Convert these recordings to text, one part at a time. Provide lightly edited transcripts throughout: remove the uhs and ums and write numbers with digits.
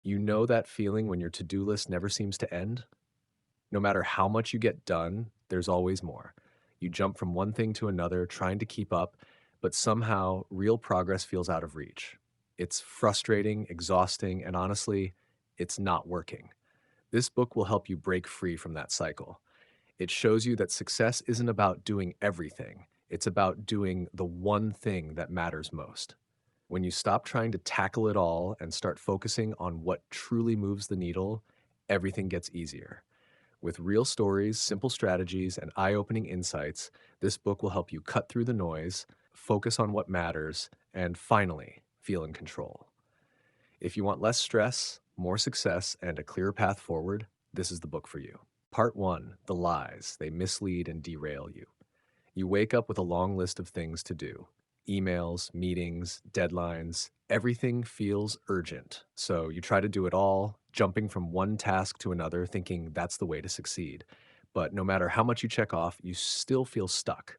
You know that feeling when your to-do list never seems to end? No matter how much you get done, there's always more. You jump from one thing to another, trying to keep up, but somehow real progress feels out of reach. It's frustrating, exhausting, and honestly, it's not working. This book will help you break free from that cycle. It shows you that success isn't about doing everything, it's about doing the one thing that matters most. When you stop trying to tackle it all and start focusing on what truly moves the needle, everything gets easier. With real stories, simple strategies, and eye opening insights, this book will help you cut through the noise, focus on what matters, and finally feel in control. If you want less stress, more success, and a clearer path forward, this is the book for you. Part 1: The Lies. They mislead and derail you. You wake up with a long list of things to do: emails, meetings, deadlines. Everything feels urgent. So you try to do it all, jumping from one task to another, thinking that's the way to succeed. But no matter how much you check off, you still feel stuck.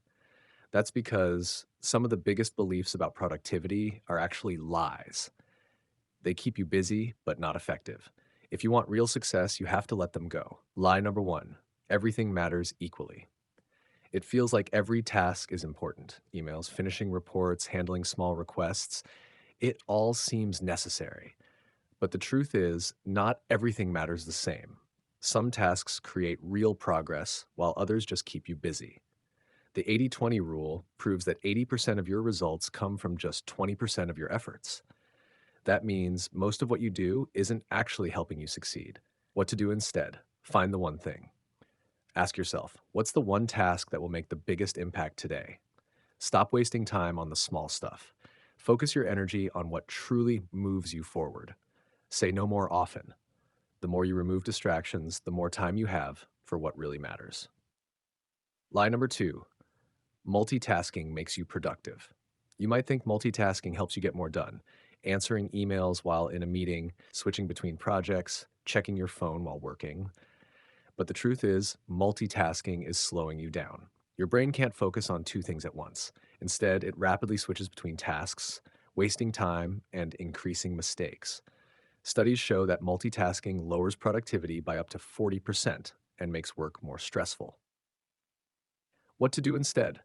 That's because some of the biggest beliefs about productivity are actually lies. They keep you busy, but not effective. If you want real success, you have to let them go. Lie number one: everything matters equally. It feels like every task is important: emails, finishing reports, handling small requests. It all seems necessary. But the truth is, not everything matters the same. Some tasks create real progress, while others just keep you busy. The 80/20 rule proves that 80% of your results come from just 20% of your efforts. That means most of what you do isn't actually helping you succeed. What to do instead? Find the one thing. Ask yourself, what's the one task that will make the biggest impact today? Stop wasting time on the small stuff. Focus your energy on what truly moves you forward. Say no more often. The more you remove distractions, the more time you have for what really matters. Lie number two: multitasking makes you productive. You might think multitasking helps you get more done. Answering emails while in a meeting, switching between projects, checking your phone while working. But the truth is, multitasking is slowing you down. Your brain can't focus on two things at once. Instead, it rapidly switches between tasks, wasting time and increasing mistakes. Studies show that multitasking lowers productivity by up to 40% and makes work more stressful. What to do instead?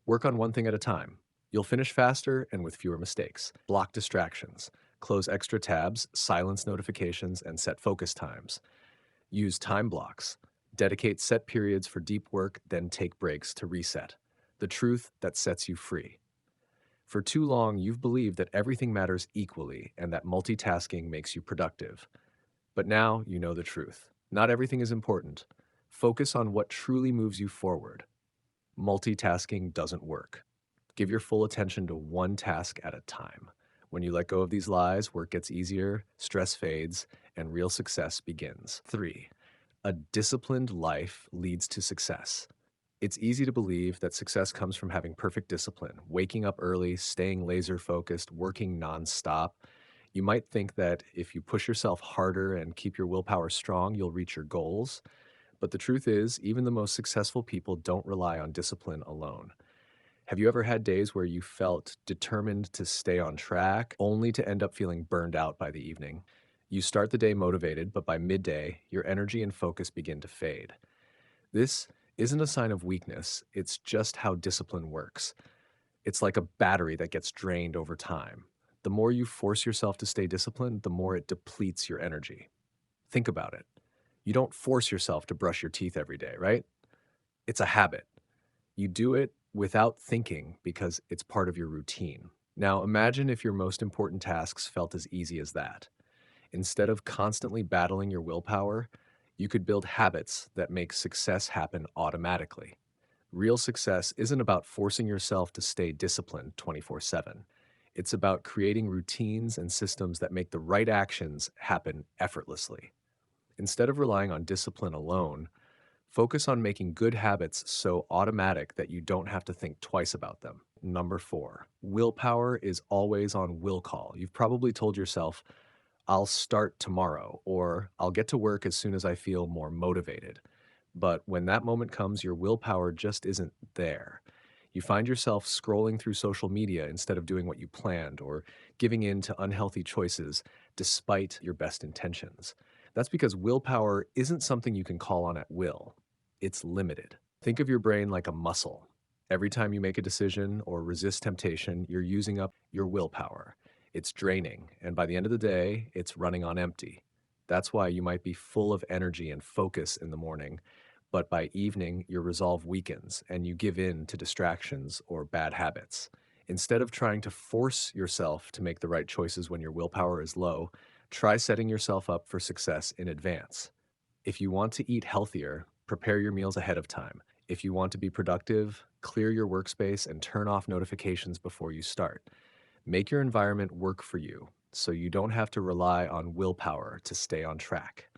Work on one thing at a time. You'll finish faster and with fewer mistakes. Block distractions. Close extra tabs, silence notifications, and set focus times. Use time blocks. Dedicate set periods for deep work, then take breaks to reset. The truth that sets you free. For too long, you've believed that everything matters equally and that multitasking makes you productive. But now you know the truth. Not everything is important. Focus on what truly moves you forward. Multitasking doesn't work. Give your full attention to one task at a time. When you let go of these lies, work gets easier, stress fades, and real success begins. 3. A disciplined life leads to success. It's easy to believe that success comes from having perfect discipline, waking up early, staying laser focused, working nonstop. You might think that if you push yourself harder and keep your willpower strong, you'll reach your goals. But the truth is, even the most successful people don't rely on discipline alone. Have you ever had days where you felt determined to stay on track, only to end up feeling burned out by the evening? You start the day motivated, but by midday, your energy and focus begin to fade. This isn't a sign of weakness, it's just how discipline works. It's like a battery that gets drained over time. The more you force yourself to stay disciplined, the more it depletes your energy. Think about it. You don't force yourself to brush your teeth every day, right? It's a habit. You do it without thinking because it's part of your routine. Now, imagine if your most important tasks felt as easy as that. Instead of constantly battling your willpower, you could build habits that make success happen automatically. Real success isn't about forcing yourself to stay disciplined 24/7. It's about creating routines and systems that make the right actions happen effortlessly. Instead of relying on discipline alone, focus on making good habits so automatic that you don't have to think twice about them. Number 4, willpower is always on will call. You've probably told yourself, I'll start tomorrow, or I'll get to work as soon as I feel more motivated. But when that moment comes, your willpower just isn't there. You find yourself scrolling through social media instead of doing what you planned, or giving in to unhealthy choices, despite your best intentions. That's because willpower isn't something you can call on at will, it's limited. Think of your brain like a muscle. Every time you make a decision or resist temptation, you're using up your willpower. It's draining, and by the end of the day, it's running on empty. That's why you might be full of energy and focus in the morning, but by evening, your resolve weakens and you give in to distractions or bad habits. Instead of trying to force yourself to make the right choices when your willpower is low, try setting yourself up for success in advance. If you want to eat healthier, prepare your meals ahead of time. If you want to be productive, clear your workspace and turn off notifications before you start. Make your environment work for you so you don't have to rely on willpower to stay on track.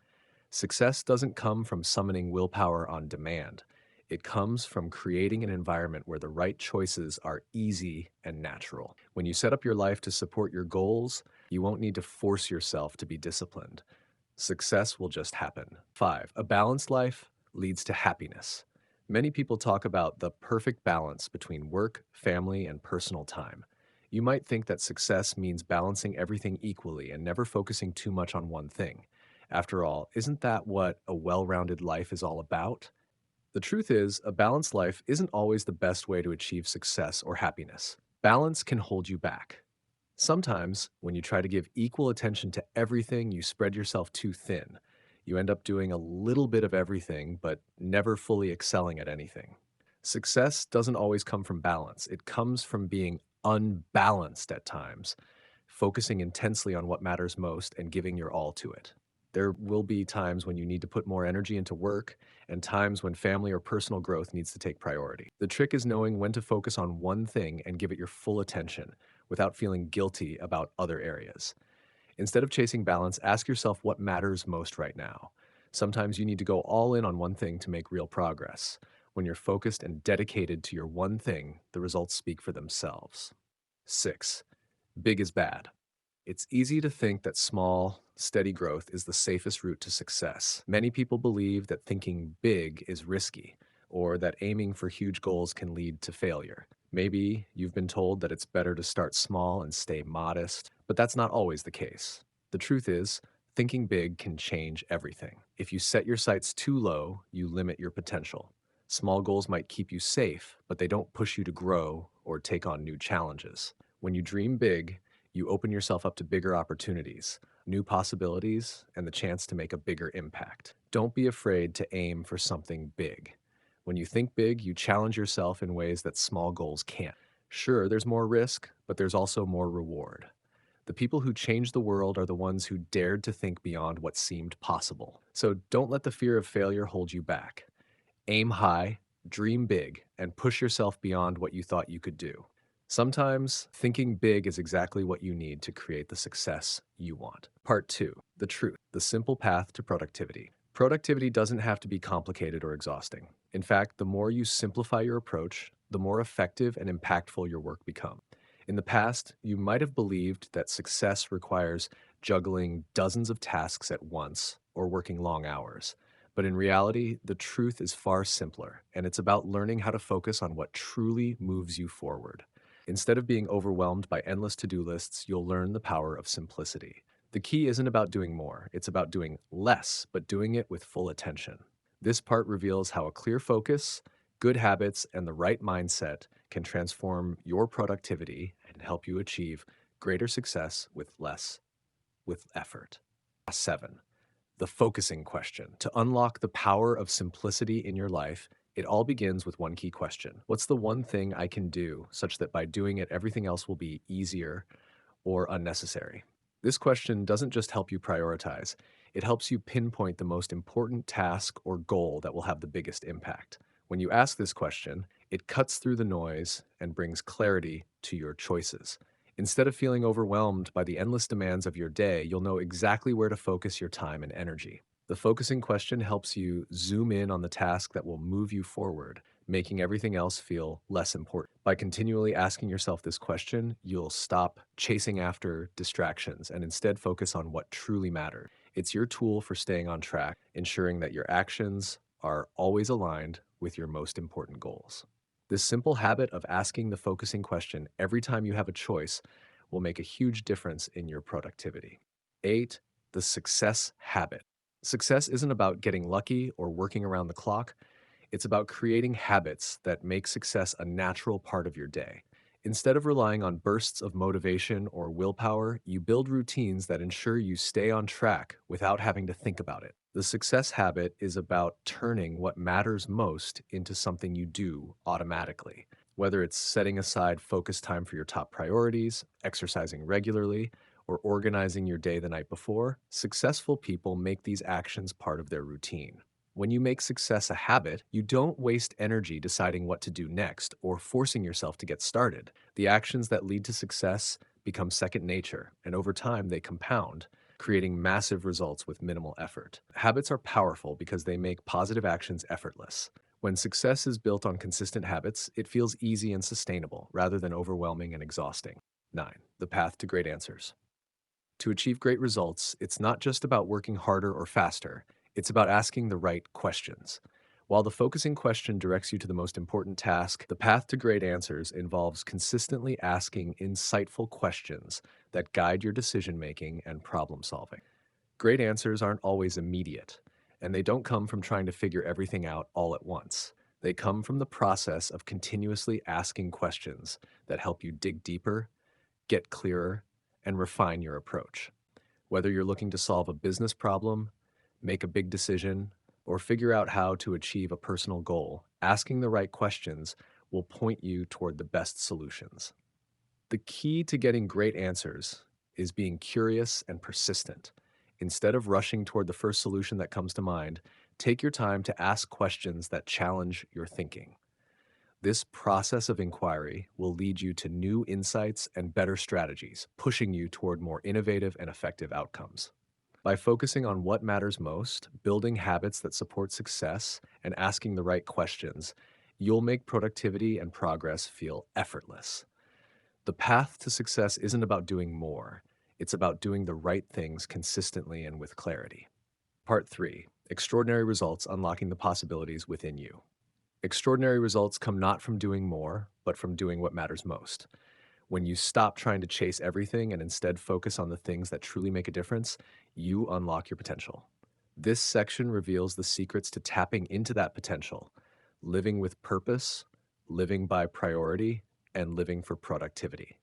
Success doesn't come from summoning willpower on demand. It comes from creating an environment where the right choices are easy and natural. When you set up your life to support your goals, you won't need to force yourself to be disciplined. Success will just happen. 5. A balanced life leads to happiness. Many people talk about the perfect balance between work, family, and personal time. You might think that success means balancing everything equally and never focusing too much on one thing. After all, isn't that what a well rounded life is all about? The truth is, a balanced life isn't always the best way to achieve success or happiness. Balance can hold you back. Sometimes, when you try to give equal attention to everything, you spread yourself too thin. You end up doing a little bit of everything, but never fully excelling at anything. Success doesn't always come from balance, it comes from being unbalanced at times, focusing intensely on what matters most and giving your all to it. There will be times when you need to put more energy into work and times when family or personal growth needs to take priority. The trick is knowing when to focus on one thing and give it your full attention without feeling guilty about other areas. Instead of chasing balance, ask yourself what matters most right now. Sometimes you need to go all in on one thing to make real progress. When you're focused and dedicated to your one thing, the results speak for themselves. 6. Big is bad. It's easy to think that small, steady growth is the safest route to success. Many people believe that thinking big is risky, or that aiming for huge goals can lead to failure. Maybe you've been told that it's better to start small and stay modest, but that's not always the case. The truth is, thinking big can change everything. If you set your sights too low, you limit your potential. Small goals might keep you safe, but they don't push you to grow or take on new challenges. When you dream big, you open yourself up to bigger opportunities, new possibilities, and the chance to make a bigger impact. Don't be afraid to aim for something big. When you think big, you challenge yourself in ways that small goals can't. Sure, there's more risk, but there's also more reward. The people who changed the world are the ones who dared to think beyond what seemed possible. So don't let the fear of failure hold you back. Aim high, dream big, and push yourself beyond what you thought you could do. Sometimes thinking big is exactly what you need to create the success you want. Part 2. The truth, the simple path to productivity. Productivity doesn't have to be complicated or exhausting. In fact, the more you simplify your approach, the more effective and impactful your work becomes. In the past, you might have believed that success requires juggling dozens of tasks at once or working long hours. But in reality, the truth is far simpler, and it's about learning how to focus on what truly moves you forward. Instead of being overwhelmed by endless to do lists, you'll learn the power of simplicity. The key isn't about doing more, it's about doing less, but doing it with full attention. This part reveals how a clear focus, good habits, and the right mindset can transform your productivity and help you achieve greater success with effort. 7. The focusing question. To unlock the power of simplicity in your life, it all begins with one key question. What's the one thing I can do such that by doing it, everything else will be easier or unnecessary? This question doesn't just help you prioritize, it helps you pinpoint the most important task or goal that will have the biggest impact. When you ask this question, it cuts through the noise and brings clarity to your choices. Instead of feeling overwhelmed by the endless demands of your day, you'll know exactly where to focus your time and energy. The focusing question helps you zoom in on the task that will move you forward, making everything else feel less important. By continually asking yourself this question, you'll stop chasing after distractions and instead focus on what truly matters. It's your tool for staying on track, ensuring that your actions are always aligned with your most important goals. This simple habit of asking the focusing question every time you have a choice will make a huge difference in your productivity. 8. The success habit. Success isn't about getting lucky or working around the clock. It's about creating habits that make success a natural part of your day. Instead of relying on bursts of motivation or willpower, you build routines that ensure you stay on track without having to think about it. The success habit is about turning what matters most into something you do automatically. Whether it's setting aside focus time for your top priorities, exercising regularly, or organizing your day the night before, successful people make these actions part of their routine. When you make success a habit, you don't waste energy deciding what to do next or forcing yourself to get started. The actions that lead to success become second nature, and over time they compound, creating massive results with minimal effort. Habits are powerful because they make positive actions effortless. When success is built on consistent habits, it feels easy and sustainable rather than overwhelming and exhausting. 9. The path to great answers. To achieve great results, it's not just about working harder or faster, it's about asking the right questions. While the focusing question directs you to the most important task, the path to great answers involves consistently asking insightful questions that guide your decision making and problem solving. Great answers aren't always immediate, and they don't come from trying to figure everything out all at once. They come from the process of continuously asking questions that help you dig deeper, get clearer, and refine your approach. Whether you're looking to solve a business problem, make a big decision, or figure out how to achieve a personal goal, asking the right questions will point you toward the best solutions. The key to getting great answers is being curious and persistent. Instead of rushing toward the first solution that comes to mind, take your time to ask questions that challenge your thinking. This process of inquiry will lead you to new insights and better strategies, pushing you toward more innovative and effective outcomes. By focusing on what matters most, building habits that support success, and asking the right questions, you'll make productivity and progress feel effortless. The path to success isn't about doing more, it's about doing the right things consistently and with clarity. Part 3. Extraordinary results unlocking the possibilities within you. Extraordinary results come not from doing more, but from doing what matters most. When you stop trying to chase everything and instead focus on the things that truly make a difference, you unlock your potential. This section reveals the secrets to tapping into that potential, living with purpose, living by priority, and living for productivity.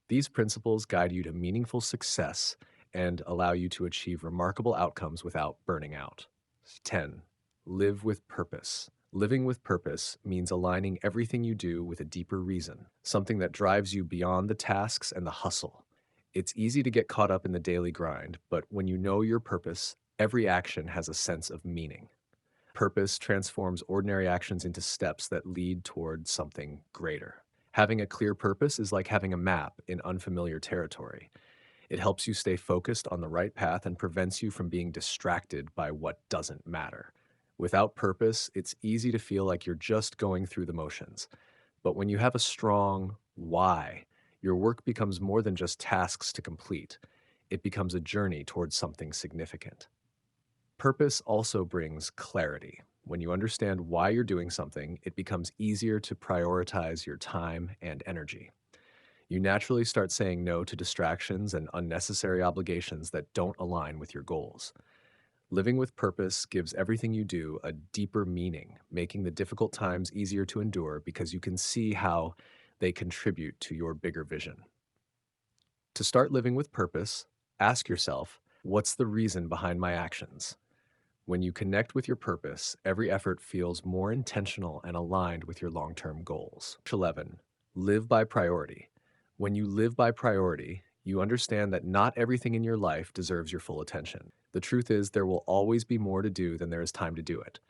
These principles guide you to meaningful success and allow you to achieve remarkable outcomes without burning out. 10. Live with purpose. Living with purpose means aligning everything you do with a deeper reason, something that drives you beyond the tasks and the hustle. It's easy to get caught up in the daily grind, but when you know your purpose, every action has a sense of meaning. Purpose transforms ordinary actions into steps that lead toward something greater. Having a clear purpose is like having a map in unfamiliar territory. It helps you stay focused on the right path and prevents you from being distracted by what doesn't matter. Without purpose, it's easy to feel like you're just going through the motions. But when you have a strong why, your work becomes more than just tasks to complete. It becomes a journey towards something significant. Purpose also brings clarity. When you understand why you're doing something, it becomes easier to prioritize your time and energy. You naturally start saying no to distractions and unnecessary obligations that don't align with your goals. Living with purpose gives everything you do a deeper meaning, making the difficult times easier to endure because you can see how they contribute to your bigger vision. To start living with purpose, ask yourself, what's the reason behind my actions? When you connect with your purpose, every effort feels more intentional and aligned with your long term goals. 11. Live by priority. When you live by priority, you understand that not everything in your life deserves your full attention. The truth is, there will always be more to do than there is time to do it.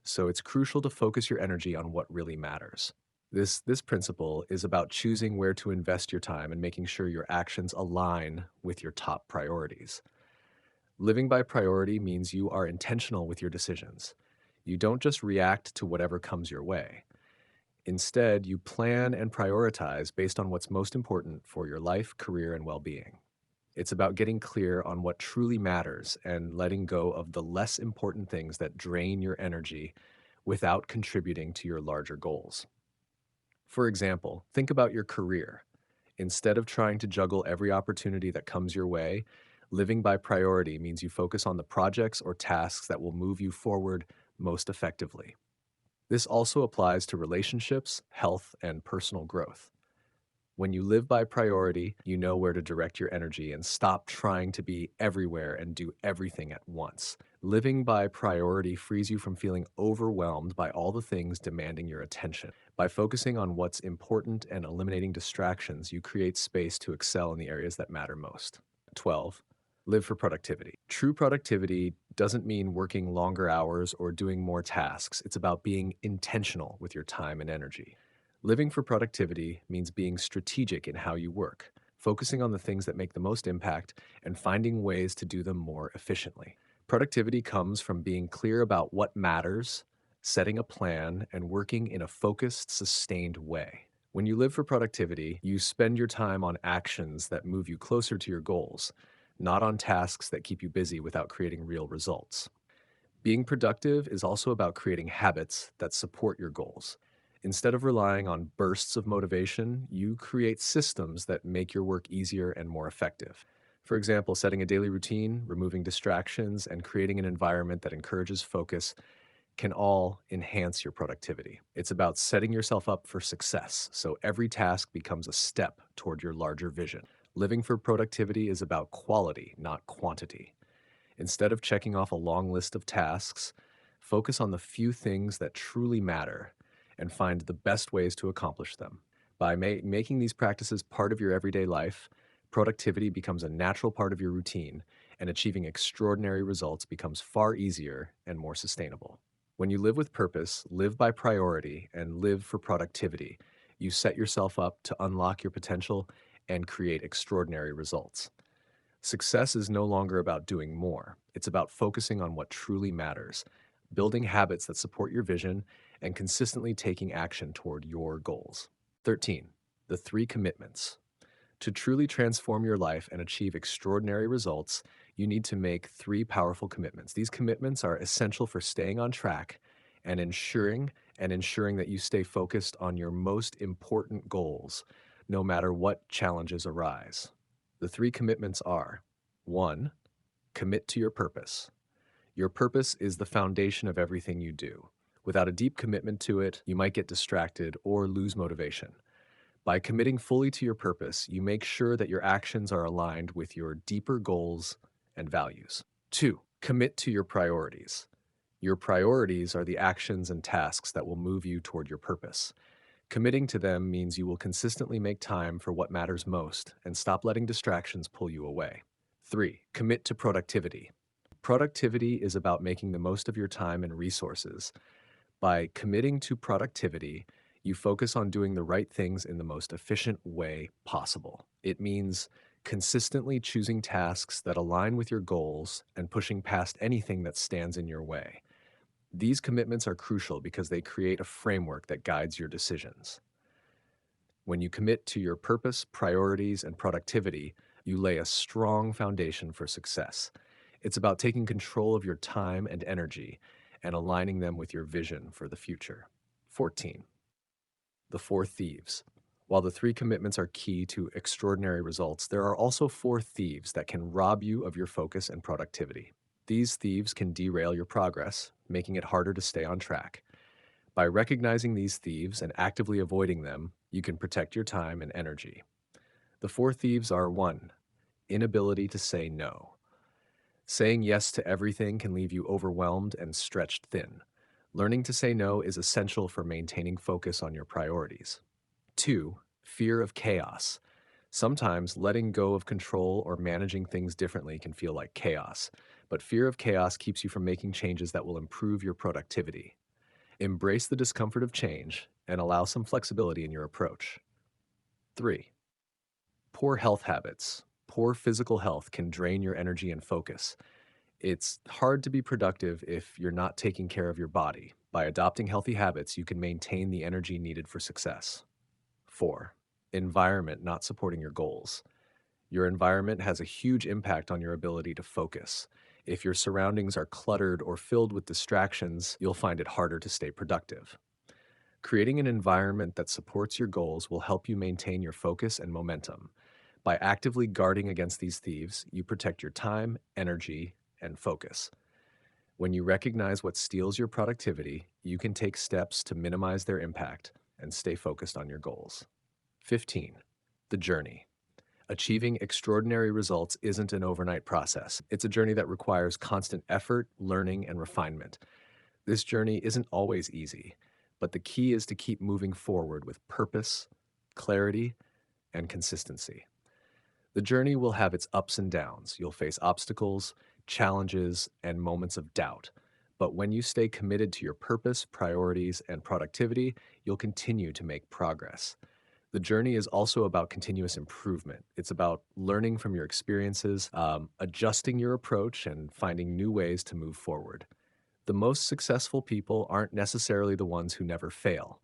So it's crucial to focus your energy on what really matters. This principle is about choosing where to invest your time and making sure your actions align with your top priorities. Living by priority means you are intentional with your decisions. You don't just react to whatever comes your way. Instead, you plan and prioritize based on what's most important for your life, career, and well being. It's about getting clear on what truly matters and letting go of the less important things that drain your energy without contributing to your larger goals. For example, think about your career. Instead of trying to juggle every opportunity that comes your way, Living by priority means you focus on the projects or tasks that will move you forward most effectively. This also applies to relationships, health, and personal growth. When you live by priority, you know where to direct your energy and stop trying to be everywhere and do everything at once. Living by priority frees you from feeling overwhelmed by all the things demanding your attention. By focusing on what's important and eliminating distractions, you create space to excel in the areas that matter most. 12. Live for productivity. True productivity doesn't mean working longer hours or doing more tasks. It's about being intentional with your time and energy. Living for productivity means being strategic in how you work, focusing on the things that make the most impact and finding ways to do them more efficiently. Productivity comes from being clear about what matters, setting a plan, and working in a focused, sustained way. When you live for productivity, you spend your time on actions that move you closer to your goals, not on tasks that keep you busy without creating real results. Being productive is also about creating habits that support your goals. Instead of relying on bursts of motivation, you create systems that make your work easier and more effective. For example, setting a daily routine, removing distractions, and creating an environment that encourages focus can all enhance your productivity. It's about setting yourself up for success, so every task becomes a step toward your larger vision. Living for productivity is about quality, not quantity. Instead of checking off a long list of tasks, focus on the few things that truly matter and find the best ways to accomplish them. By making these practices part of your everyday life, productivity becomes a natural part of your routine, and achieving extraordinary results becomes far easier and more sustainable. When you live with purpose, live by priority, and live for productivity, you set yourself up to unlock your potential and create extraordinary results. Success is no longer about doing more. It's about focusing on what truly matters, building habits that support your vision, and consistently taking action toward your goals. 13. The three commitments. To truly transform your life and achieve extraordinary results, you need to make three powerful commitments. These commitments are essential for staying on track and ensuring that you stay focused on your most important goals, no matter what challenges arise. The three commitments are: 1. Commit to your purpose. Your purpose is the foundation of everything you do. Without a deep commitment to it, you might get distracted or lose motivation. By committing fully to your purpose, you make sure that your actions are aligned with your deeper goals and values. 2. Commit to your priorities. Your priorities are the actions and tasks that will move you toward your purpose. Committing to them means you will consistently make time for what matters most and stop letting distractions pull you away. 3. Commit to productivity. Productivity is about making the most of your time and resources. By committing to productivity, you focus on doing the right things in the most efficient way possible. It means consistently choosing tasks that align with your goals and pushing past anything that stands in your way. These commitments are crucial because they create a framework that guides your decisions. When you commit to your purpose, priorities, and productivity, you lay a strong foundation for success. It's about taking control of your time and energy and aligning them with your vision for the future. 14. The four thieves. While the three commitments are key to extraordinary results, there are also four thieves that can rob you of your focus and productivity. These thieves can derail your progress, making it harder to stay on track. By recognizing these thieves and actively avoiding them, you can protect your time and energy. The four thieves are: 1. Inability to say no. Saying yes to everything can leave you overwhelmed and stretched thin. Learning to say no is essential for maintaining focus on your priorities. 2. Fear of chaos. Sometimes letting go of control or managing things differently can feel like chaos, but fear of chaos keeps you from making changes that will improve your productivity. Embrace the discomfort of change and allow some flexibility in your approach. 3. Poor health habits. Poor physical health can drain your energy and focus. It's hard to be productive if you're not taking care of your body. By adopting healthy habits, you can maintain the energy needed for success. 4. Environment not supporting your goals. Your environment has a huge impact on your ability to focus. If your surroundings are cluttered or filled with distractions, you'll find it harder to stay productive. Creating an environment that supports your goals will help you maintain your focus and momentum. By actively guarding against these thieves, you protect your time, energy, and focus. When you recognize what steals your productivity, you can take steps to minimize their impact and stay focused on your goals. 15. The journey. Achieving extraordinary results isn't an overnight process. It's a journey that requires constant effort, learning, and refinement. This journey isn't always easy, but the key is to keep moving forward with purpose, clarity, and consistency. The journey will have its ups and downs. You'll face obstacles, challenges, and moments of doubt. But when you stay committed to your purpose, priorities, and productivity, you'll continue to make progress. The journey is also about continuous improvement. It's about learning from your experiences, adjusting your approach, and finding new ways to move forward. The most successful people aren't necessarily the ones who never fail.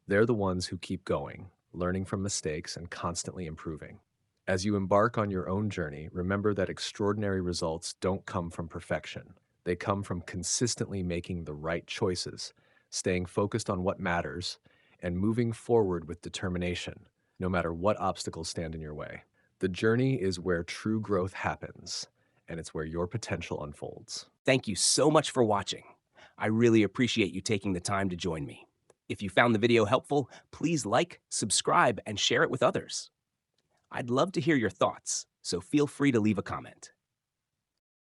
They're the ones who keep going, learning from mistakes, and constantly improving. As you embark on your own journey, remember that extraordinary results don't come from perfection. They come from consistently making the right choices, staying focused on what matters, and moving forward with determination, no matter what obstacles stand in your way. The journey is where true growth happens, and it's where your potential unfolds. Thank you so much for watching. I really appreciate you taking the time to join me. If you found the video helpful, please like, subscribe, and share it with others. I'd love to hear your thoughts, so feel free to leave a comment.